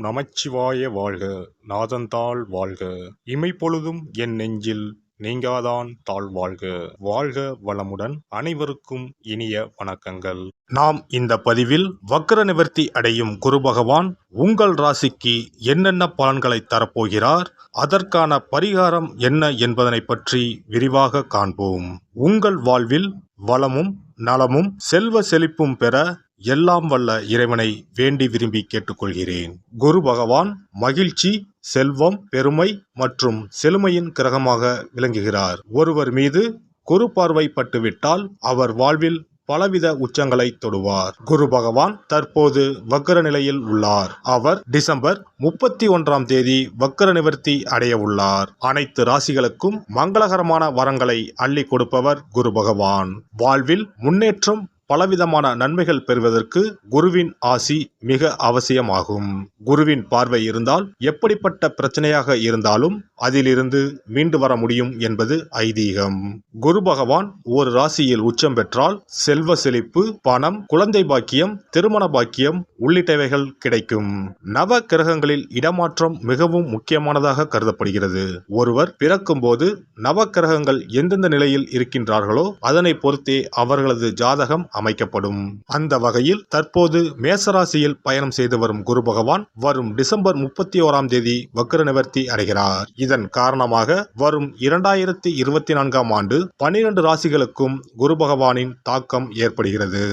நமச்சிவாய வாழ்க. நாதந்தாள் வாழ்க. இமைப்பொழுதும் என் நெஞ்சில் நீங்காதான் தாழ் வாழ்க. வாழ்க வளமுடன். அனைவருக்கும் இனிய வணக்கங்கள். நாம் இந்த பதிவில் வக்ர நிவர்த்தி அடையும் குரு பகவான் உங்கள் ராசிக்கு என்னென்ன பலன்களை தரப்போகிறார், அதற்கான பரிகாரம் என்ன என்பதனை பற்றி விரிவாக காண்போம். உங்கள் வாழ்வில் வளமும் நலமும் செல்வ செழிப்பும் பெற எல்லாம் வல்ல இறைவனை வேண்டி விரும்பி கேட்டுக்கொள்கிறேன். குரு பகவான் மகிழ்ச்சி, செல்வம், பெருமை மற்றும் செழுமையின் கிரகமாக விளங்குகிறார். ஒருவர் மீது குரு பார்வை பட்டுவிட்டால் அவர் வாழ்வில் பலவித உச்சங்களை தொடுவார். குரு பகவான் தற்போது வக்ர நிலையில் உள்ளார். அவர் டிசம்பர் 31ஆம் தேதி வக்ர நிவர்த்தி அடைய உள்ளார். அனைத்து ராசிகளுக்கும் மங்களகரமான வரங்களை அள்ளி கொடுப்பவர் குரு பகவான். வாழ்வில் முன்னேற்றம், பலவிதமான நன்மைகள் பெறுவதற்கு குருவின் ஆசி மிக அவசியமாகும். குருவின் பார்வை இருந்தால் எப்படிப்பட்ட பிரச்சனையாக இருந்தாலும் அதிலிருந்து மீண்டு வர முடியும் என்பது ஐதீகம். குரு பகவான் ஒரு ராசியில் உச்சம் பெற்றால் செல்வ செழிப்பு, பணம், குழந்தை பாக்கியம், திருமண பாக்கியம் உள்ளிட்டவைகள் கிடைக்கும். நவ கிரகங்களில் இடமாற்றம் மிகவும் முக்கியமானதாக கருதப்படுகிறது. ஒருவர் பிறக்கும் போது நவ கிரகங்கள் எந்தெந்த நிலையில் இருக்கின்றார்களோ அதனை பொறுத்தே அவர்களது ஜாதகம் அமைக்கப்படும். அந்த வகையில் தற்போது மேசராசியில் பயணம் செய்து வரும் குரு பகவான் வரும் டிசம்பர் 31ஆம் தேதி வக்ர நிவர்த்தி அடைகிறார். இதன் காரணமாக வரும் 2024ஆம் ஆண்டு 12 ராசிகளுக்கும் குரு பகவானின் தாக்கம் ஏற்படுகிறது.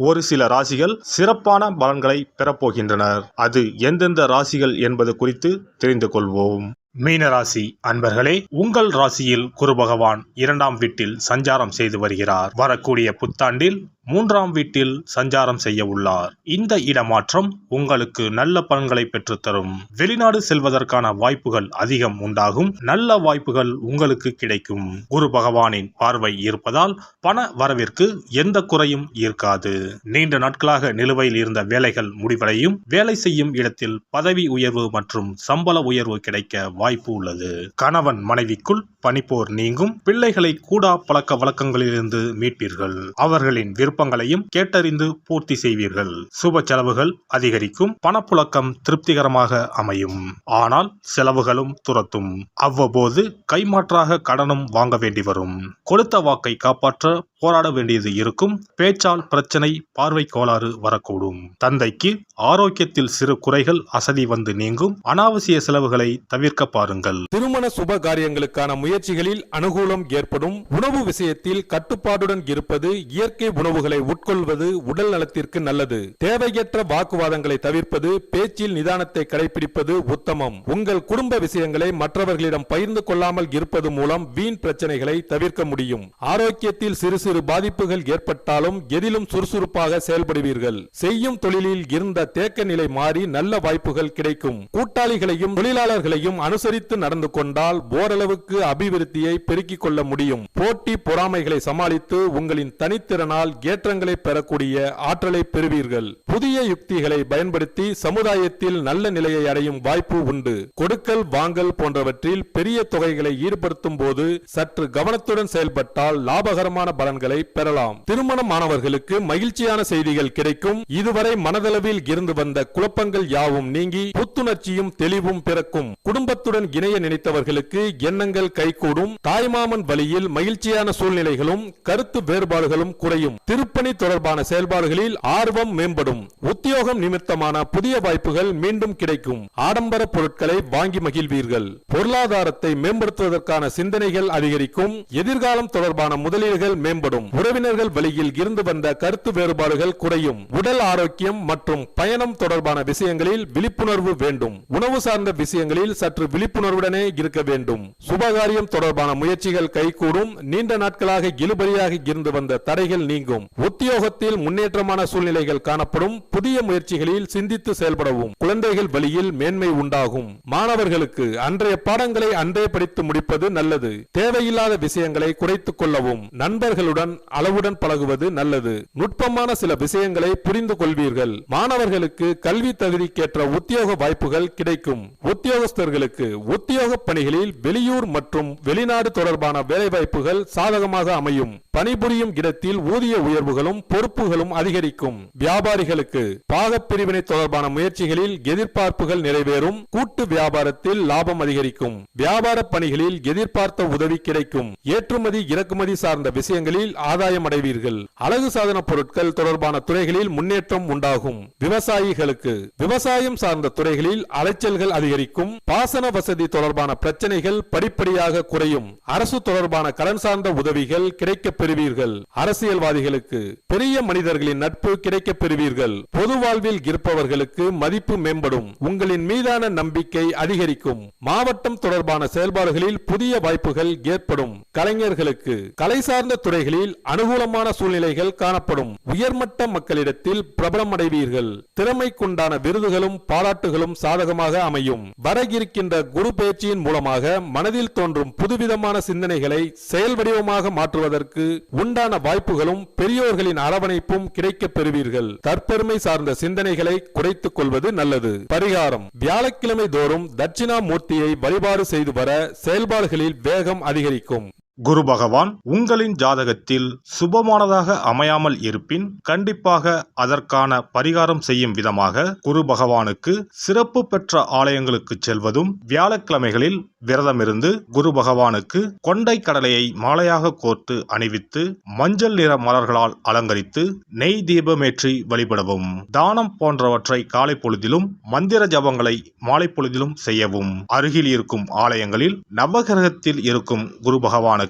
ஒரு சில ராசிகள் சிறப்பான பலன்களை பெறப்போகின்றனர். அது எந்தெந்த ராசிகள் என்பது குறித்து தெரிந்து கொள்வோம். மீனராசி அன்பர்களே, உங்கள் ராசியில் குரு பகவான் 2ஆம் வீட்டில் சஞ்சாரம் செய்து வருகிறார். வரக்கூடிய புத்தாண்டில் 3ஆம் வீட்டில் சஞ்சாரம் செய்ய உள்ளார். இந்த இடமாற்றம் உங்களுக்கு நல்ல பலன்களை பெற்றுத்தரும். வெளிநாடு செல்வதற்கான வாய்ப்புகள் அதிகம் உண்டாகும். நல்ல வாய்ப்புகள் உங்களுக்கு கிடைக்கும். குரு பகவானின் பார்வை இருப்பதால் பண வரவிற்கு எந்த குறையும் இருக்காது. நீண்ட நாட்களாக நிலுவையில் இருந்த வேலைகள் முடிவடையும். வேலை செய்யும் இடத்தில் பதவி உயர்வு மற்றும் சம்பள உயர்வு கிடைக்க வாய்ப்பு உள்ளது. கணவன் மனைவிக்குள் பனிப்போர் நீங்கும். பிள்ளைகளை கூடா பழக்க வழக்கங்களிலிருந்து மீட்பீர்கள். அவர்களின் விருப்பங்களையும் கேட்டறிந்து பூர்த்தி செய்வீர்கள். சுப செலவுகள் அதிகரிக்கும். பணப்புழக்கம் திருப்திகரமாக அமையும். ஆனால் செலவுகளும் துரத்தும். அவ்வப்போது கைமாற்றாக கடனும் வாங்க வேண்டி வரும். கொடுத்த வாக்கை காப்பாற்ற போராட வேண்டியது இருக்கும். பேச்சால் பிரச்சனை, பார்வை கோளாறு வரக்கூடும். தந்தைக்கு ஆரோக்கியத்தில் சிறு குறைகள் அசதி வந்து நீங்கும். அனாவசிய செலவுகளை தவிர்க்க பாருங்கள். திருமண சுப காரியங்களுக்கான முயற்சிகளில் அனுகூலம் ஏற்படும். உணவு விஷயத்தில் கட்டுப்பாடுடன் இருப்பது, இயற்கை உணவுகளை உட்கொள்வது உடல் நலத்திற்கு நல்லது. தேவையற்ற வாக்குவாதங்களை தவிர்ப்பது, பேச்சில் நிதானத்தை கடைபிடிப்பது உத்தமம். உங்கள் குடும்ப விஷயங்களை மற்றவர்களிடம் பகிர்ந்து கொள்ளாமல் இருப்பது மூலம் வீண் பிரச்சனைகளை தவிர்க்க முடியும். ஆரோக்கியத்தில் சிறு சிறு பாதிப்புகள் ஏற்பட்டாலும் எதிலும் சுறுசுறுப்பாக செயல்படுவீர்கள். செய்யும் தொழிலில் இருந்த தேக்க நிலை மாறி நல்ல வாய்ப்புகள் கிடைக்கும். கூட்டாளிகளையும் தொழிலாளர்களையும் அனுசரித்து நடந்து கொண்டால் ஓரளவுக்கு அபிவிருத்தியை பெருக்கிக் கொள்ள முடியும். போட்டி பொறாமைகளை சமாளித்து உங்களின் தனித்திறனால் ஏற்றங்களை பெறக்கூடிய ஆற்றலை பெறுவீர்கள். புதிய யுக்திகளை பயன்படுத்தி சமுதாயத்தில் நல்ல நிலையை அடையும் வாய்ப்பு உண்டு. கொடுக்கல் வாங்கல் போன்றவற்றில் பெரிய தொகைகளை ஈடுபடுத்தும் போது சற்று கவனத்துடன் செயல்பட்டால் லாபகரமான பலன்களை பெறலாம். திருமணமானவர்களுக்கு மகிழ்ச்சியான செய்திகள் கிடைக்கும். இதுவரை மனதளவில் இருந்து வந்த குழப்பங்கள் யாவும் நீங்கி புத்துணர்ச்சியும் தெளிவும் பிறக்கும். குடும்பத்துடன் இணைய நினைத்தவர்களுக்கு எண்ணங்கள் கைகூடும். தாய்மாமன் வழியில் மகிழ்ச்சியான சூழ்நிலைகளும் கருத்து வேறுபாடுகளும் குறையும். திருப்பணி தொடர்பான செயல்பாடுகளில் ஆர்வம் மேம்படும். உத்தியோகம் நிமித்தமான புதிய வாய்ப்புகள் மீண்டும் கிடைக்கும். ஆடம்பர பொருட்களை வாங்கி மகிழ்வீர்கள். பொருளாதாரத்தை மேம்படுத்துவதற்கான சிந்தனைகள் அதிகரிக்கும். எதிர்காலம் தொடர்பான முதலீடுகள் மேம்படும். உறவினர்கள் வழியில் இருந்து வந்த கருத்து வேறுபாடுகள் குறையும். உடல் ஆரோக்கியம் மற்றும் பயணம் தொடர்பான விஷயங்களில் விழிப்புணர்வு வேண்டும். உணவு சார்ந்த விஷயங்களில் சற்று விழிப்புணர்வுடனே இருக்க வேண்டும். சுபகாரியம் தொடர்பான முயற்சிகள் கைகூடும். நீண்ட நாட்களாக இழுபறியாக இருந்து வந்த தடைகள் நீங்கும். உத்தியோகத்தில் முன்னேற்றமான சூழ்நிலைகள் காணப்படும். புதிய முயற்சிகளில் சிந்தித்து செயல்படவும். குழந்தைகள் வழியில் மேன்மை உண்டாகும். மாணவர்களுக்கு அன்றைய பாடங்களை அன்றே படித்து முடிப்பது நல்லது. தேவையில்லாத விஷயங்களை குறைத்துக் கொள்ளவும். நண்பர்களுடன் அளவுடன் பழகுவது நல்லது. நுட்பமான சில விஷயங்களை புரிந்து கொள்வீர்கள். மாணவர்களுக்கு கல்வி தகுதிக்கேற்ற உத்தியோக வாய்ப்புகள் கிடைக்கும். உத்தியோகஸ்தர்களுக்கு உத்தியோக பணிகளில் வெளியூர் மற்றும் மற்றும் வெளிநாடு தொடர்பான வேலைவாய்ப்புகள் சாதகமாக அமையும். பணிபுரியும் இடத்தில் ஊதிய உயர்வுகளும் பொறுப்புகளும் அதிகரிக்கும். வியாபாரிகளுக்கு பாகப்பிரிவினை தொடர்பான முயற்சிகளில் எதிர்பார்ப்புகள் நிறைவேறும். கூட்டு வியாபாரத்தில் லாபம் அதிகரிக்கும். வியாபார பணிகளில் எதிர்பார்த்த உதவி கிடைக்கும். ஏற்றுமதி இறக்குமதி சார்ந்த விஷயங்களில் ஆதாயம் அடைவீர்கள். அழகு சாதன பொருட்கள் தொடர்பான துறைகளில் முன்னேற்றம் உண்டாகும். விவசாயிகளுக்கு விவசாயம் சார்ந்த துறைகளில் அலைச்சல்கள் அதிகரிக்கும். பாசன வசதி தொடர்பான பிரச்சனைகள் படிப்படியாக குறையும். அரசு தொடர்பான கடன் சார்ந்த உதவிகள் கிடைக்கப் பெறுவீர்கள். அரசியல்வாதிகளுக்கு பெரிய மனிதர்களின் நட்பு கிடைக்கப் பெறுவீர்கள். பொது வாழ்வில் இருப்பவர்களுக்கு மதிப்பு மேம்படும். உங்களின் மீதான நம்பிக்கை அதிகரிக்கும். மாவட்டம் தொடர்பான செயல்பாடுகளில் புதிய வாய்ப்புகள் ஏற்படும். கலைஞர்களுக்கு கலை சார்ந்த துறைகளில் அனுகூலமான சூழ்நிலைகள் காணப்படும். உயர்மட்ட மக்களிடத்தில் பிரபலம் அடைவீர்கள். திறமைக்குண்டான விருதுகளும் பாராட்டுகளும் சாதகமாக அமையும். வர இருக்கின்ற குரு பயிற்சியின் மூலமாக மனதில் தோன்றும் புதுவிதமான சிந்தனைகளை செயல் வடிவமாக மாற்றுவதற்கு உண்டான வாய்ப்புகளும் பெரியோர்களின் அரவணைப்பும் கிடைக்கப் பெறுவீர்கள். தற்பெருமை சார்ந்த சிந்தனைகளை குறைத்துக் கொள்வது நல்லது. பரிகாரம்: வியாழக்கிழமை தோறும் தட்சிணாமூர்த்தியை வழிபாடு செய்து வர செயல்பாடுகளில் வேகம் அதிகரிக்கும். குரு பகவான் உங்களின் ஜாதகத்தில் சுபமானதாக அமையாமல் இருப்பின் கண்டிப்பாக அதற்கான பரிகாரம் செய்யும் விதமாக குரு பகவானுக்கு சிறப்பு பெற்ற ஆலயங்களுக்கு செல்வதும், வியாழக்கிழமைகளில் விரதமிருந்து குரு பகவானுக்கு கொண்டை கடலையை மாலையாக கோர்த்து அணிவித்து மஞ்சள் நிற மலர்களால் அலங்கரித்து நெய் தீபமேற்றி வழிபடவும். தானம் போன்றவற்றை காலை பொழுதிலும், மந்திர ஜபங்களை மாலை பொழுதிலும் செய்யவும். அருகில் இருக்கும் ஆலயங்களில் நவகிரகத்தில் இருக்கும் குரு பகவானுக்கு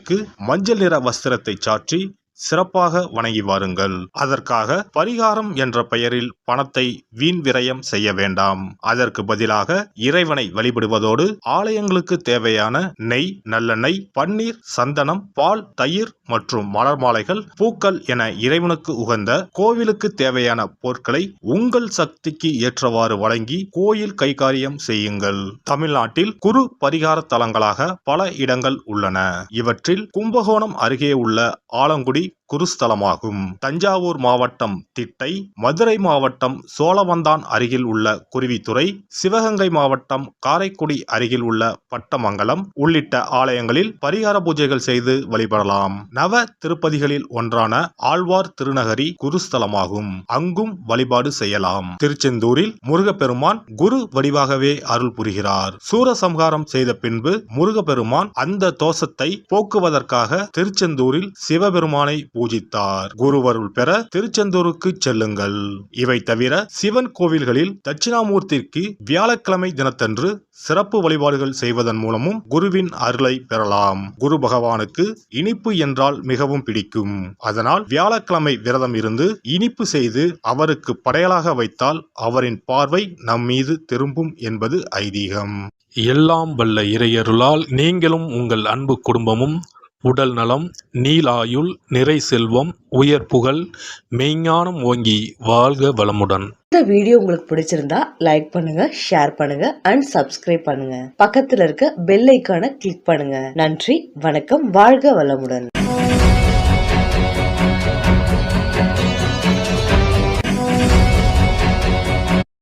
மஞ்சள் நிற வஸ்திரத்தை சாற்றி சிறப்பாக வணங்கி வாருங்கள். அதற்காக பரிகாரம் என்ற பெயரில் பணத்தை வீண் விரயம் செய்ய வேண்டாம். அதற்கு பதிலாக இறைவனை வழிபடுவதோடு ஆலயங்களுக்கு தேவையான நெய், நல்லெண்ணெய், பன்னீர், சந்தனம், பால், தயிர் மற்றும் மலர் மாலைகள், பூக்கள் என இறைவனுக்கு உகந்த கோவிலுக்கு தேவையான பொருட்களை உங்கள் சக்திக்கு ஏற்றவாறு வழங்கி கோயில் கைகாரியம் செய்யுங்கள். தமிழ்நாட்டில் குரு பரிகார தலங்களாக பல இடங்கள் உள்ளன. இவற்றில் கும்பகோணம் அருகே உள்ள ஆலங்குடி குருஸ்தலமாகும். தஞ்சாவூர் மாவட்டம் திட்டை, மதுரை மாவட்டம் சோழவந்தான் அருகில் உள்ள குருவித்துறை, சிவகங்கை மாவட்டம் காரைக்குடி அருகில் உள்ள பட்டமங்கலம் உள்ளிட்ட ஆலயங்களில் பரிகார பூஜைகள் செய்து வழிபடலாம். நவ திருப்பதிகளில் ஒன்றான ஆழ்வார் திருநகரி குருஸ்தலமாகும். அங்கும் வழிபாடு செய்யலாம். திருச்செந்தூரில் முருகப்பெருமான் குரு வடிவாகவே அருள் புரிகிறார். சூரசம்ஹாரம் செய்த பின்பு முருகப்பெருமான் அந்த தோஷத்தை போக்குவதற்காக திருச்செந்தூரில் சிவபெருமானை பூஜித்தார். குருவருள் பெற திருச்செந்தூருக்கு செல்லுங்கள். இவை தவிர சிவன் கோவில்களில் தட்சிணாமூர்த்திக்கு வியாழக்கிழமை தினத்தன்று சிறப்பு வழிபாடுகள் செய்வதன் மூலமும் குருவின் அருளை பெறலாம். குரு பகவானுக்கு இனிப்பு என்றால் மிகவும் பிடிக்கும். அதனால் வியாழக்கிழமை விரதம் இருந்து இனிப்பு செய்து அவருக்கு படையலாக வைத்தால் அவரின் பார்வை நம் மீது திரும்பும் என்பது ஐதீகம். எல்லாம் வல்ல இறையருளால் நீங்களும் உங்கள் அன்பு குடும்பமும் உடல் நலம், நீலாயுள், நிறை செல்வம், உயர் புகழ், மெய்ஞானம் ஓங்கி வாழ்க வளமுடன். இந்த வீடியோ உங்களுக்கு பிடிச்சிருந்தா லைக் பண்ணுங்க, ஷேர் பண்ணுங்க அண்ட் சப்ஸ்கிரைப் பண்ணுங்க. பக்கத்துல இருக்க பெல் ஐகானை கிளிக் பண்ணுங்க. நன்றி, வணக்கம், வாழ்க வளமுடன்.